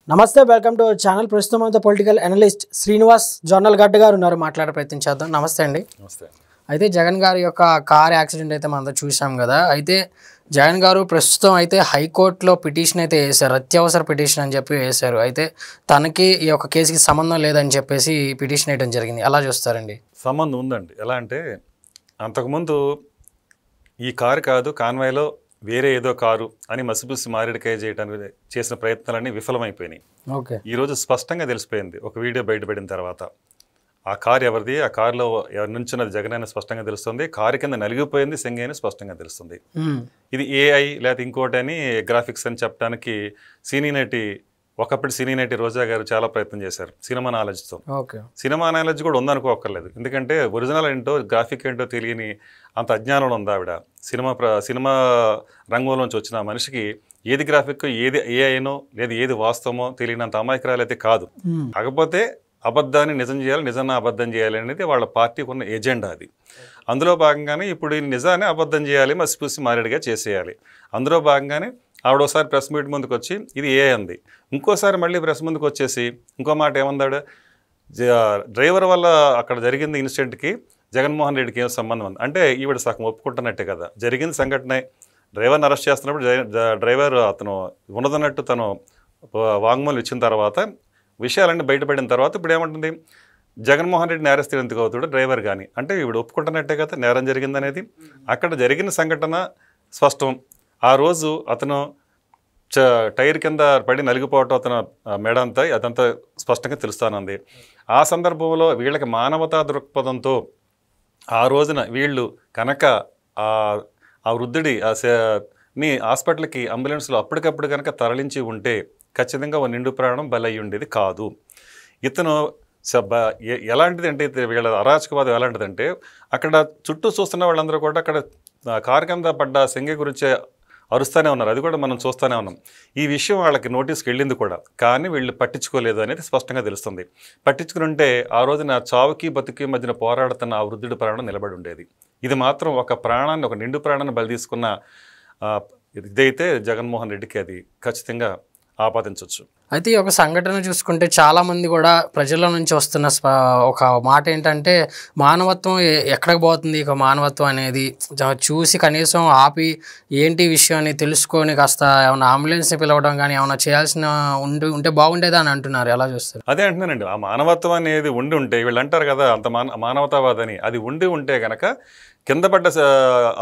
నమస్తే welcome to our channel. ప్రస్తుతం అంతా పొలిటికల్ అనలిస్ట్ శ్రీనివాస్ జొన్నల్ గడ్డ గారు ఉన్నారు. మాట్లాడే ప్రయత్నం చేద్దాం. నమస్తే అండి. నమస్తే. అయితే జగన్ గారి యొక్క కార్ యాక్సిడెంట్ అయితే మనం చూసాం కదా. అయితే జగన్ గారు ప్రస్తుతం అయితే హైకోర్టులో పిటిషన్ అయితే వేశారు, అత్యవసర పిటిషన్ అని చెప్పి వేశారు. అయితే తనకి ఈ యొక్క కేసుకి సంబంధం లేదని చెప్పేసి పిటిషన్ వేయడం జరిగింది. ఎలా చూస్తారండి? సంబంధం ఉందండి. ఎలా అంటే అంతకుముందు ఈ కారు కాదు, కాన్వాయ్లో వేరే ఏదో కారు అని మసిపూసి మారేడుకాయ చేయడానికి చేసిన ప్రయత్నాలన్నీ విఫలమైపోయినాయి. ఓకే, ఈరోజు స్పష్టంగా తెలిసిపోయింది ఒక వీడియో బయటపడిన తర్వాత. ఆ కారు ఎవరిది, ఆ కారులో ఎవరి నుంచున్నది జగన్ అని స్పష్టంగా తెలుస్తుంది. కారు కింద నలిగిపోయింది సింగ్ అని స్పష్టంగా తెలుస్తుంది. ఇది ఏఐ లేదా ఇంకోటి అని గ్రాఫిక్స్ అని చెప్పడానికి ఒకప్పటి సినీ నటి రోజా గారు చాలా ప్రయత్నం చేశారు సినిమా నాలెడ్జ్తో. సినిమా నాలెడ్జ్ కూడా ఉందనుకోక్కర్లేదు, ఎందుకంటే ఒరిజినల్ ఏంటో గ్రాఫిక్ ఏంటో తెలియని అంత అజ్ఞానం ఉంది ఆవిడ. సినిమా రంగంలోంచి వచ్చిన మనిషికి ఏది గ్రాఫిక్, ఏది ఏఐనో లేదా ఏది వాస్తవమో తెలియనంత అమాయకురాలు అయితే కాదు. కాకపోతే అబద్ధాన్ని నిజం చేయాలి, నిజాన్ని అబద్ధం చేయాలి అనేది వాళ్ళ పార్టీకి ఉన్న ఎజెండా. అది అందులో భాగంగానే ఇప్పుడు ఈ నిజాన్ని అబద్ధం చేయాలి, మసిపూసి మారేడుగా చేసేయాలి. అందులో భాగంగానే ఆవిడ ఒకసారి ప్రెస్ మీట్ ముందుకు వచ్చి ఇది ఏ అంది, ఇంకోసారి మళ్ళీ ప్రెస్ ముందుకు వచ్చేసి ఇంకో మాట ఏమందాడు, డ్రైవర్ వల్ల అక్కడ జరిగింది ఇన్సిడెంట్కి జగన్మోహన్ రెడ్డికి ఏం సంబంధం ఉంది అంటే ఈవిడ సగం ఒప్పుకుంటున్నట్టే కదా. జరిగింది సంఘటనే, డ్రైవర్ని అరెస్ట్ చేస్తున్నప్పుడు డ్రైవర్ అతను ఉన్నదన్నట్టు తను వాంగ్మూలం ఇచ్చిన తర్వాత విషయాలన్నీ బయటపడిన తర్వాత ఇప్పుడు ఏమంటుంది, జగన్మోహన్ రెడ్డి నేరస్తుడు ఎందుకు అవుతాడు డ్రైవర్ కానీ అంటే ఈవిడ ఒప్పుకుంటున్నట్టే కదా నేరం జరిగిందనేది. అక్కడ జరిగిన సంఘటన స్పష్టం. ఆ రోజు అతను టైర్ కింద పడి నలిగిపోవటం అతను మెడ అంతా అదంతా స్పష్టంగా తెలుస్తానంది. ఆ సందర్భంలో వీళ్ళకి మానవతా దృక్పథంతో ఆ రోజున వీళ్ళు కనుక ఆ వృద్ధుడి ని హాస్పిటల్కి అంబులెన్స్లో అప్పటికప్పుడు కనుక తరలించి ఉంటే ఖచ్చితంగా ఓ నిండు ప్రాణం బలయ్యి ఉండేది కాదు. ఇతను ఎలాంటిది అంటే వీళ్ళ అరాచకవాదం ఎలాంటిదంటే అక్కడ చుట్టూ చూస్తున్న వాళ్ళందరూ కూడా అక్కడ కారు కింద పడ్డ సింగ గురించి అరుస్తూనే ఉన్నారు. అది కూడా మనం చూస్తూనే ఉన్నాం. ఈ విషయం వాళ్ళకి నోటీస్కి వెళ్ళింది కూడా, కానీ వీళ్ళు పట్టించుకోలేదు అనేది స్పష్టంగా తెలుస్తుంది. పట్టించుకుని ఉంటే ఆ రోజున చావుకి బతుకి మధ్యన పోరాడుతున్న ఆ వృద్ధుడి ప్రాణం నిలబడి ఉండేది. ఇది మాత్రం ఒక ప్రాణాన్ని, ఒక నిండు ప్రాణాన్ని బలి తీసుకున్న ఇదైతే జగన్మోహన్ రెడ్డికి అది ఖచ్చితంగా ఆపాదించవచ్చు. అయితే ఈ ఒక సంఘటన చూసుకుంటే చాలామంది కూడా ప్రజల నుంచి వస్తున్న ఒక మాట ఏంటంటే మానవత్వం ఎక్కడికి పోతుంది, ఇక మానవత్వం అనేది చూసి కనీసం ఆపి ఏంటి విషయం అని తెలుసుకొని కాస్త ఏమైనా అంబులెన్స్ని పిలవడం కానీ ఏమైనా చేయాల్సిన ఉంటే బాగుండేదా అని అంటున్నారు. ఎలా చూస్తారు? అదే అంటున్నానండి, ఆ మానవత్వం అనేది ఉండి ఉంటే వీళ్ళు అంటారు కదా అంత మానవతావాదని, అది ఉండి ఉంటే కనుక కింద పడ్డ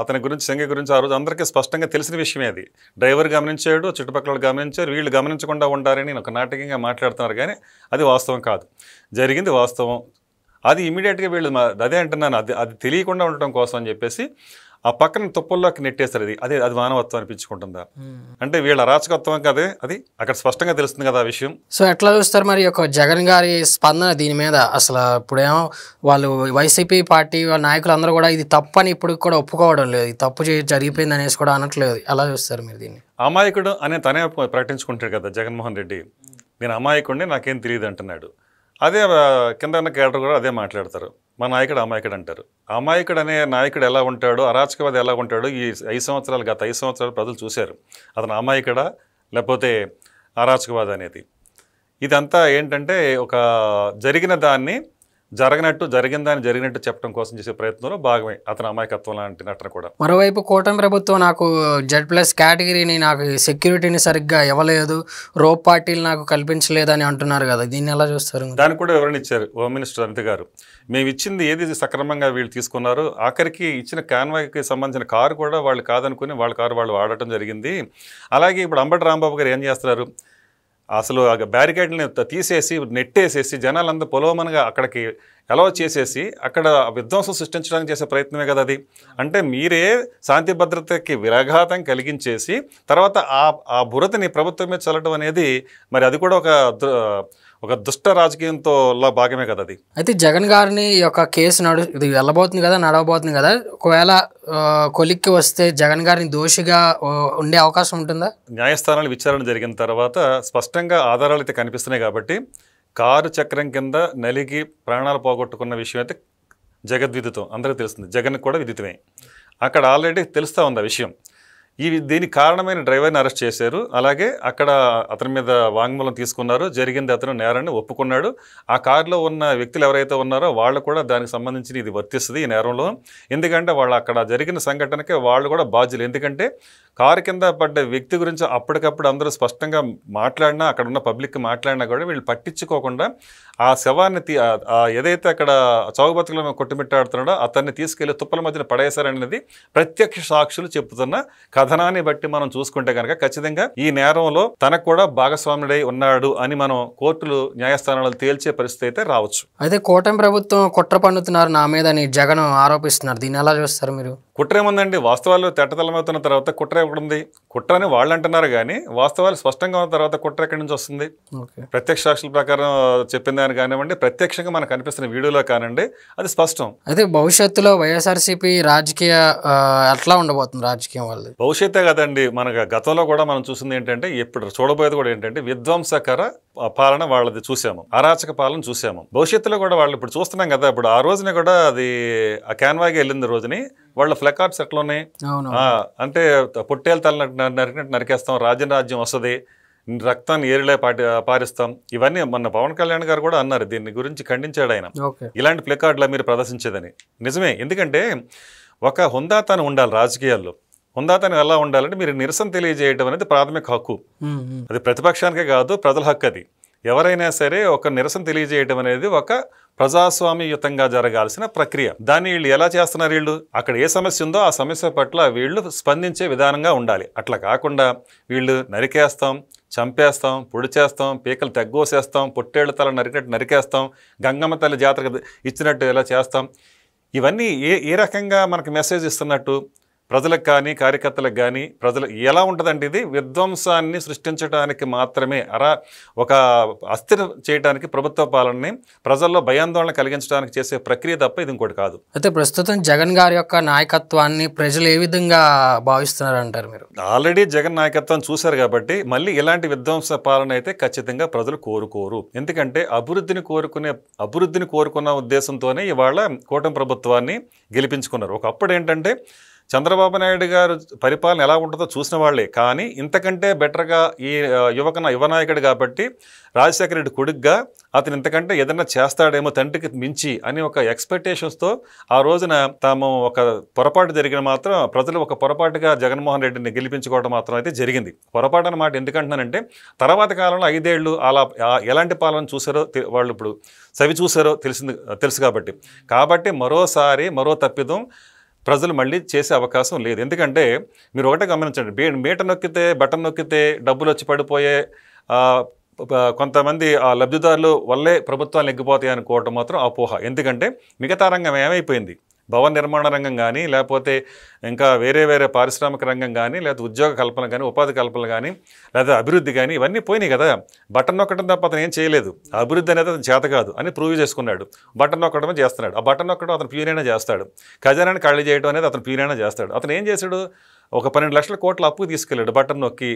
అతని గురించి సింగ గురించి ఆ రోజు అందరికీ స్పష్టంగా తెలిసిన విషయమే. అది డ్రైవర్ గమనించాడు, చుట్టుపక్కల గమనించారు, వీళ్ళు గమనించకుండా ఉంటారని ఒక నాటకంగా మాట్లాడుతున్నారు. కానీ అది వాస్తవం కాదు, జరిగింది వాస్తవం. అది ఇమీడియట్గా వీళ్ళు అదే అంటున్నాను, అది తెలియకుండా ఉండటం కోసం అని చెప్పేసి ఆ పక్కన తుప్పల్లోకి నెట్టేస్తారు. అది మానవత్వం అనిపించుకుంటుందా అంటే వీళ్ళ అరాచకత్వం కదే, అది అక్కడ స్పష్టంగా తెలుస్తుంది కదా ఆ విషయం. సో ఎట్లా చూస్తారు మరి ఒక జగన్ గారి స్పందన దీని మీద? అసలు ఇప్పుడేమో వాళ్ళు వైసీపీ పార్టీ వాళ్ళ నాయకులు అందరూ కూడా ఇది తప్పు అని ఇప్పుడు కూడా ఒప్పుకోవడం లేదు, ఇది తప్పు జరిగిపోయింది అనేసి కూడా అనట్లేదు. ఎలా చూస్తారు మీరు దీన్ని? అమాయకుడు అనే తనే ప్రకటించుకుంటాడు కదా జగన్మోహన్ రెడ్డి. నేను అమాయకుడిని, నాకేం తెలియదు అంటున్నాడు. అదే కింద ఉన్న క్యాడర్ కూడా అదే మాట్లాడతారు, మా నాయకుడు అమాయకుడు అంటారు. అమాయకుడు అనే నాయకుడు ఎలా ఉంటాడో, అరాచకవాది ఎలా ఉంటాడో ఈ గత 5 సంవత్సరాలు ప్రజలు చూశారు. అతను అమాయకుడా లేకపోతే అరాచకవాది అనేది. ఇదంతా ఏంటంటే ఒక జరిగిన దాన్ని జరిగినట్టు చెప్పడం కోసం చేసే ప్రయత్నంలో భాగమే అతని అమాయకత్వం లాంటి నటన కూడా. మరోవైపు కూటమి ప్రభుత్వం నాకు Z+ కేటగిరీని, నాకు సెక్యూరిటీని సరిగ్గా ఇవ్వలేదు, రోప్ పార్టీలు నాకు కల్పించలేదని అంటున్నారు కదా, దీన్ని ఎలా చూస్తారు? దానికి కూడా వివరణ ఇచ్చారు హోమ్ మినిస్టర్ అనిత గారు. మేము ఇచ్చింది ఏది సక్రమంగా వీళ్ళు తీసుకున్నారు, ఆఖరికి ఇచ్చిన కాన్వాయ్కి సంబంధించిన కారు కూడా వాళ్ళు కాదనుకుని వాళ్ళ కారు వాళ్ళు వాడటం జరిగింది. అలాగే ఇప్పుడు అంబటి రాంబాబు గారు ఏం చేస్తున్నారు, అసలు బ్యారికేడ్ని తీసేసి నెట్టేసేసి జనాలందరూ పొలవమనగా అక్కడికి అలౌ చేసేసి అక్కడ విధ్వంసం సృష్టించడానికి చేసే ప్రయత్నమే కదా అది. అంటే మీరే శాంతి భద్రతకి విరాఘాతం కలిగించేసి తర్వాత ఆ బురదని ప్రభుత్వం మీద చల్లడం అనేది మరి అది కూడా ఒక దుష్ట రాజకీయంతో భాగమే కదా అది. అయితే జగన్ గారిని ఈ యొక్క కేసు ఇది వెళ్ళబోతుంది కదా, నడవబోతుంది కదా, ఒకవేళ కొలిక్కి వస్తే జగన్ గారిని దోషిగా ఉండే అవకాశం ఉంటుందా? న్యాయస్థానాలు విచారణ జరిగిన తర్వాత స్పష్టంగా ఆధారాలు అయితే కనిపిస్తున్నాయి కాబట్టి కారు చక్రం కింద నలిగి ప్రాణాలు పోగొట్టుకున్న విషయం అయితే జగద్విదితం, అందరికీ తెలుస్తుంది. జగన్కి కూడా విదితమే. అక్కడ ఆల్రెడీ తెలుస్తూ ఉంది ఆ విషయం. దీనికి కారణమైన డ్రైవర్ని అరెస్ట్ చేశారు. అలాగే అక్కడ అతని మీద వాంగ్మూలం తీసుకున్నారు. జరిగింది అతను నేరాన్ని ఒప్పుకున్నాడు. ఆ కారులో ఉన్న వ్యక్తులు ఎవరైతే ఉన్నారో వాళ్ళు కూడా దానికి సంబంధించి ఇది వర్తిస్తుంది ఈ నేరంలో. ఎందుకంటే వాళ్ళు అక్కడ జరిగిన సంఘటనకి వాళ్ళు కూడా బాధ్యులు. ఎందుకంటే కారు కింద పడ్డ వ్యక్తి గురించి అప్పటికప్పుడు అందరూ స్పష్టంగా మాట్లాడినా, అక్కడ ఉన్న పబ్లిక్ మాట్లాడినా కూడా వీళ్ళు పట్టించుకోకుండా ఆ శవాన్ని ఏదైతే అక్కడ చౌబతుకుల కొట్టుమిట్టాడుతున్నాడో అతన్ని తీసుకెళ్లి తుప్పల మధ్యన పడేశారనేది ప్రత్యక్ష సాక్షులు చెప్తున్న కథనాన్ని బట్టి మనం చూసుకుంటే కనుక ఖచ్చితంగా ఈ నేరంలో తనకు కూడా భాగస్వాముడై ఉన్నాడు అని మనం కోర్టులు న్యాయస్థానాలు తేల్చే పరిస్థితి అయితే రావచ్చు. అయితే కూటమి ప్రభుత్వం కుట్ర పన్నుతున్నారు నా మీద అని జగన్ ఆరోపిస్తున్నారు. దీన్ని ఎలా చూస్తారు మీరు? కుట్ర ఏముందండి? వాస్తవాలు తెట్టతలమవుతున్న తర్వాత కుట్ర ఎక్కడుంది? కుట్ర అని వాళ్ళు అంటున్నారు కానీ వాస్తవాలు స్పష్టంగా ఉన్న తర్వాత కుట్ర ఎక్కడి నుంచి వస్తుంది? ప్రత్యక్ష సాక్షుల ప్రకారం చెప్పిన దాని కానివ్వండి, ప్రత్యక్షంగా మనకు కనిపిస్తున్న వీడియోలో కానివ్వండి, అది స్పష్టం. అయితే భవిష్యత్తులో వైఎస్ఆర్సీపీ రాజకీయ ఎట్లా ఉండబోతుంది? రాజకీయం వల్ల భవిష్యత్తే కదండి. మన గతంలో కూడా మనం చూసింది ఏంటంటే, ఇప్పుడు చూడబోయేది కూడా ఏంటంటే విధ్వంసకర పాలన వాళ్ళది చూసాము, అరాచక పాలన చూసాము. భవిష్యత్తులో కూడా వాళ్ళు ఇప్పుడు చూస్తున్నాం కదా. ఇప్పుడు ఆ రోజున కూడా అది ఆ క్యాన్వాగా వెళ్ళిన రోజుని వాళ్ళ ఫ్లెకార్డ్స్ ఎట్లా ఉన్నాయి అంటే పొట్టేలు నరికినట్టు నరికేస్తాం, రాజ్యం వస్తుంది, రక్తాన్ని ఏరిలే పారిస్తాం. ఇవన్నీ మొన్న పవన్ కళ్యాణ్ గారు కూడా అన్నారు, దీన్ని గురించి ఖండించాడు ఆయన. ఇలాంటి ప్లెకార్డులా మీరు ప్రదర్శించేదని. నిజమే, ఎందుకంటే ఒక హుందాతనం ఉండాలి రాజకీయాల్లో. హుందాతనం ఎలా ఉండాలంటే మీరు నిరసన తెలియజేయడం అనేది ప్రాథమిక హక్కు. అది ప్రతిపక్షానికే కాదు, ప్రజల హక్కు. అది ఎవరైనా సరే ఒక నిరసన తెలియజేయడం అనేది ఒక ప్రజాస్వామ్యయుతంగా జరగాల్సిన ప్రక్రియ. దాన్ని వీళ్ళు ఎలా చేస్తున్నారు? వీళ్ళు అక్కడ ఏ సమస్య ఉందో ఆ సమస్య పట్ల వీళ్ళు స్పందించే విధానంగా ఉండాలి. అట్లా కాకుండా వీళ్ళు నరికేస్తాం, చంపేస్తాం, పొడి చేస్తాం, పీకలు తెగ్గోసేస్తాం, పొట్టేళ్ల తల నరికినట్టు నరికేస్తాం, గంగమ్మ తల్లి జాతర ఇచ్చినట్టు ఎలా చేస్తాం, ఇవన్నీ ఏ రకంగా మనకు మెసేజ్ ఇస్తున్నట్టు ప్రజలకు కానీ కార్యకర్తలకు కానీ ప్రజలు ఎలా ఉంటుందంటే ఇది విధ్వంసాన్ని సృష్టించడానికి మాత్రమే, ఒక అస్థిర చేయడానికి ప్రభుత్వ పాలనని ప్రజల్లో భయాందోళన కలిగించడానికి చేసే ప్రక్రియ తప్ప ఇది ఇంకోటి కాదు. అయితే ప్రస్తుతం జగన్ గారి యొక్క నాయకత్వాన్ని ప్రజలు ఏ విధంగా భావిస్తున్నారు అంటారు మీరు? ఆల్రెడీ జగన్ నాయకత్వం చూశారు కాబట్టి మళ్ళీ ఇలాంటి విధ్వంస పాలన అయితే ఖచ్చితంగా ప్రజలు కోరుకోరు. ఎందుకంటే అభివృద్ధిని కోరుకున్న ఉద్దేశంతోనే ఇవాళ కూటమి ప్రభుత్వాన్ని గెలిపించుకున్నారు. ఒకప్పుడు ఏంటంటే చంద్రబాబు నాయుడు గారు పరిపాలన ఎలా ఉంటుందో చూసిన వాళ్లే, కానీ ఇంతకంటే బెటర్గా ఈ యువ నాయకుడు కాబట్టి రాజశేఖర రెడ్డి కొడుగ్గా అతను ఇంతకంటే ఏదైనా చేస్తాడేమో తండ్రికి మించి అని ఒక ఎక్స్పెక్టేషన్స్తో ఆ రోజున తాము ఒక పొరపాటు జరిగిన మాత్రం ప్రజలు ఒక పొరపాటుగా జగన్మోహన్ రెడ్డిని గెలిపించుకోవడం మాత్రం అయితే జరిగింది. పొరపాటు అన్నమాట ఎందుకంటున్నానంటే తర్వాత కాలంలో 5 ఏళ్ళు అలా ఎలాంటి పాలన చూసారో వాళ్ళు ఇప్పుడు సవి చూసారో తెలుసు కాబట్టి మరోసారి మరో తప్పిదం ప్రజలు మళ్ళీ చేసే అవకాశం లేదు. ఎందుకంటే మీరు ఒకటే గమనించండి, మీటర్ నొక్కితే బటన్ నొక్కితే డబ్బులు వచ్చి పడిపోయే కొంతమంది ఆ లబ్ధిదారులు వల్లే ప్రభుత్వాలు ఎగ్గిపోతాయి అనుకోవటం మాత్రం అపోహ. ఎందుకంటే మిగతా రంగం ఏమైపోయింది? భవన నిర్మాణ రంగం కానీ, లేకపోతే ఇంకా వేరే పారిశ్రామిక రంగం కానీ, లేకపోతే ఉద్యోగ కల్పన కానీ, ఉపాధి కల్పన కానీ, లేదా అభివృద్ధి కానీ ఇవన్నీ పోయినాయి కదా. బటన్ నొక్కడం తప్ప అతను ఏం చేయలేదు. అభివృద్ధి అనేది అతను చేత కాదు అని ప్రూవ్ చేసుకున్నాడు. బటన్ నొక్కడమే చేస్తున్నాడు. ఆ బటన్ నొక్కడం అతను ప్యూరైనా చేస్తాడు. ఖజానాన్ని ఖాళీ చేయడం అనేది అతను ప్యూరైనా చేస్తాడు. అతను ఏం చేశాడు? ఒక 12 లక్షల కోట్ల అప్పు తీసుకెళ్ళాడు బటన్ నొక్కి.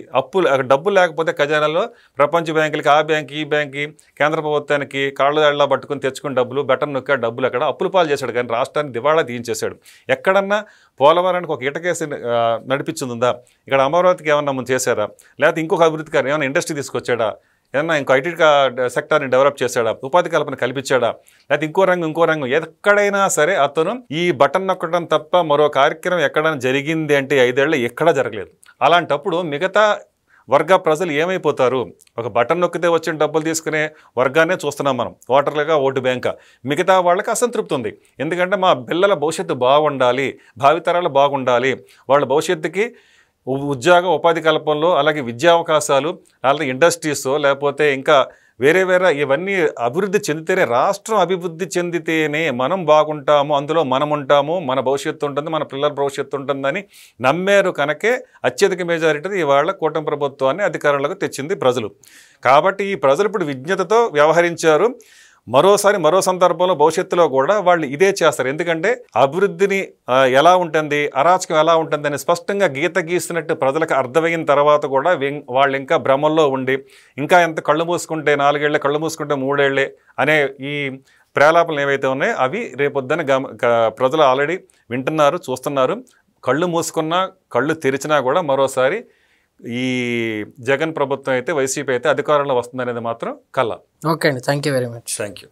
డబ్బులు లేకపోతే ఖజానాలో ప్రపంచ బ్యాంకులకి, ఆ బ్యాంక్ ఈ బ్యాంక్కి, కేంద్ర ప్రభుత్వానికి కాళ్ళ పట్టుకుని తెచ్చుకుని డబ్బులు బటన్ నొక్కి డబ్బులు అక్కడ అప్పుల పాలు చేశాడు. కానీ రాష్ట్రాన్ని దివాళా తీయించేశాడు. ఎక్కడన్నా పోలవరానికి ఒక ఇటకేసి నడిపించిందా? ఇక్కడ అమరావతికి ఏమన్నా ముందు చేశారా? లేకపోతే ఇంకొక అభివృద్ధి కానీ ఏమైనా ఇండస్ట్రీ తీసుకొచ్చాడా? ఏమన్నా ఇంకో ఐటీ సెక్టార్ని డెవలప్ చేశాడా? ఉపాధి కల్పన కల్పించాడా? లేకపోతే ఇంకో రంగం ఎక్కడైనా సరే అతను ఈ బటన్ నొక్కడం తప్ప మరో కార్యక్రమం ఎక్కడైనా జరిగింది అంటే 5 ఏళ్ళు ఎక్కడా జరగలేదు. అలాంటప్పుడు మిగతా వర్గ ప్రజలు ఏమైపోతారు? ఒక బటన్ నొక్కితే వచ్చిన డబ్బులు తీసుకునే వర్గాన్నే చూస్తున్నాం మనం, ఓటర్లుగా ఓటు బ్యాంక్. మిగతా వాళ్ళకి అసంతృప్తి ఉంది. ఎందుకంటే మా పిల్లల భవిష్యత్తు బాగుండాలి, భావితరాలు బాగుండాలి, వాళ్ళ భవిష్యత్తుకి ఉద్యోగ ఉపాధి కల్పనలో, అలాగే విద్యా అవకాశాలు, అలాగే ఇండస్ట్రీస్, లేకపోతే ఇంకా వేరే ఇవన్నీ అభివృద్ధి చెందితేనే, రాష్ట్రం అభివృద్ధి చెందితేనే మనం బాగుంటాము, అందులో మనం ఉంటాము, మన భవిష్యత్తు ఉంటుంది, మన పిల్లల భవిష్యత్తు ఉంటుందని నమ్మారు. కనుకే అత్యధిక మెజారిటీ ఇవాళ కూటమి ప్రభుత్వాన్ని అధికారంలోకి తెచ్చింది ప్రజలు. కాబట్టి ఈ ప్రజలు ఇప్పుడు విజ్ఞతతో వ్యవహరించారు. మరో సందర్భంలో భవిష్యత్తులో కూడా వాళ్ళు ఇదే చేస్తారు. ఎందుకంటే అభివృద్ధిని ఎలా ఉంటుంది, అరాచకం ఎలా ఉంటుందని స్పష్టంగా గీత గీసినట్టు ప్రజలకు అర్థమైన తర్వాత కూడా వాళ్ళు ఇంకా భ్రమల్లో ఉండి ఇంకా ఎంత కళ్ళు మూసుకుంటే 4 ఏళ్ళే, కళ్ళు మూసుకుంటే 3 ఏళ్ళే అనే ఈ ప్రేలాపనలు ఏవైతే ఉన్నాయో అవి రేపొద్దున ప్రజలు ఆల్రెడీ వింటున్నారు, చూస్తున్నారు. కళ్ళు మూసుకున్నా కళ్ళు తెరిచినా కూడా మరోసారి ఈ జగన్ ప్రభుత్వం అయితే వైసీపీ అయితే అధికారంలో వస్తుందనేది మాత్రం కళ. ఓకే అండి, thank you very much. Thank you.